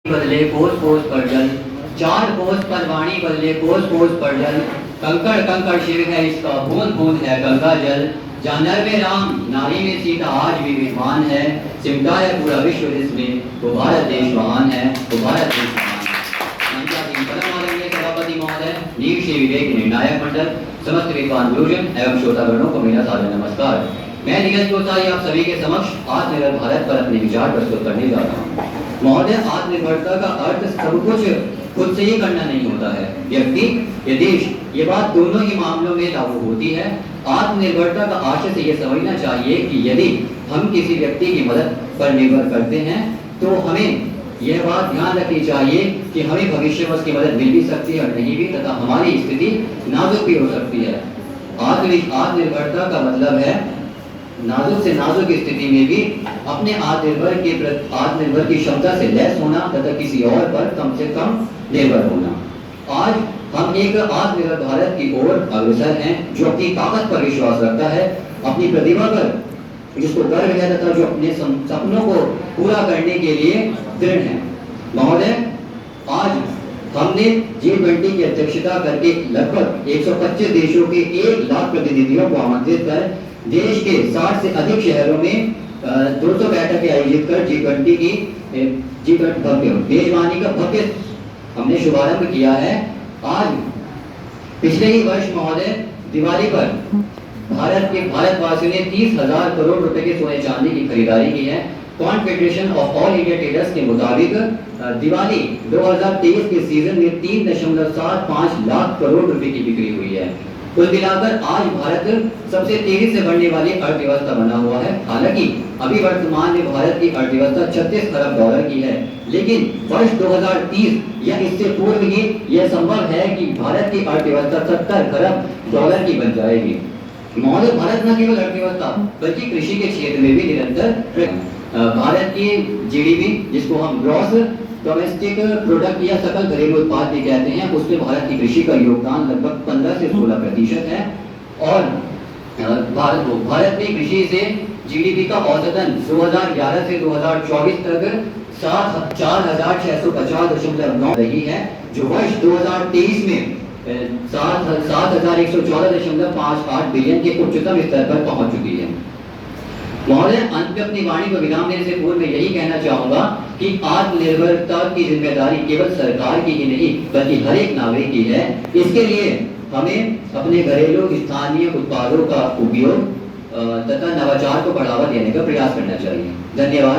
बदले कोस कोस पर जल, चार कोस पर वाणी बदले कोस कोस पर जल, कंकड़ कंकड़ शिव है इसका, बूंद बूंद है गंगा जल। जहाँ नर में राम नारी में सीता आज भी विद्वान है, सिमटा है पूरा विश्व जिसमें वो भारत देश महान है, वो भारत देश महान है। परम आदरणीय सभापति महोदय, नीव श्री विवेक निर्णायक मंडल, समस्त विद्वान गुरुजन एवं श्रोतागणों को मेरा सादर नमस्कार। मैं नीरज गोसाई आप सभी के समक्ष आत्मनिर्भर भारत पर अपने विचार प्रस्तुत करने जा रहा हूँ। महोदय, आत्मनिर्भरता का अर्थ सब कुछ खुद से ही करना नहीं होता है, व्यक्ति या देश, ये बात दोनों ही मामलों में लागू होती है। आत्मनिर्भरता का आशय से ये समझना चाहिए कि यदि हम किसी व्यक्ति की मदद पर निर्भर करते हैं तो हमें यह बात ध्यान रखनी चाहिए कि हमें भविष्य में उसकी मदद मिल भी सकती है और नहीं भी, तथा हमारी स्थिति नाजुक भी हो सकती है। आत्मनिर्भरता का मतलब है नाजुक से नाजुक स्थिति में भी अपने आत्मनिर्भर की क्षमता से लैस होना तथा किसी और पर कम से कम निर्भर होना। आज हम एक आत्मनिर्भर भारत की ओर अग्रसर हैं, जो अपनी ताकत पर विश्वास रखता है, अपनी प्रतिभा पर जिसको गर्व है तथा जो अपने सपनों को पूरा करने के लिए दृढ़ है। महोदय, आज हमने G20 की अध्यक्षता करके लगभग 125 देशों के 1 लाख प्रतिनिधियों को आमंत्रित कर देश के 60 से अधिक शहरों में 200 बैठकें आयोजित कर G20 भव्य मेजबानी का भव्य हमने शुभारंभ किया है। आज पिछले ही वर्ष महोदय दिवाली पर भारतवासियों ने 30,000 करोड़ रुपए के सोने चांदी की खरीदारी की है। Confederation of all India traders के मुताबिक दिवाली 2023 के सीजन में 3.75 लाख करोड़ रुपए की बिक्री हुई है। कुल मिलाकर आज भारत सबसे तेजी से बढ़ने वाली अर्थव्यवस्था बना हुआ है। हालांकि अभी वर्तमान में भारत की अर्थव्यवस्था 36 खरब डॉलर की है, लेकिन वर्ष 2030 या इससे पूर्व ही यह संभव है कि भारत की अर्थव्यवस्था 70 खरब डॉलर की बन जाएगी। महोदय, भारत न केवल अर्थव्यवस्था बल्कि कृषि के क्षेत्र में भी निरंतर भारत की जीडीपी, जिसको हम ग्रॉस डोमेस्टिक प्रोडक्ट या सकल घरेलू उत्पाद भी कहते हैं, उसमें भारत की कृषि का योगदान लगभग 15 से 16% है। और भारत में कृषि से जीडीपी का औसतन 2011 से 2024 तक 4,650.9 रही है, जो वर्ष 2023 में 7,114.58 बिलियन के उच्चतम स्तर पर पहुंच चुकी है। महोदय, अंत में अपनी वाणी को विराम देने से पूर्व मैं यही कहना चाहूंगा कि आत्मनिर्भरता की जिम्मेदारी केवल सरकार की ही नहीं बल्कि हर एक नागरिक की है। इसके लिए हमें अपने घरेलू स्थानीय उत्पादों का उपयोग तथा नवाचार को बढ़ावा देने का प्रयास करना चाहिए। धन्यवाद।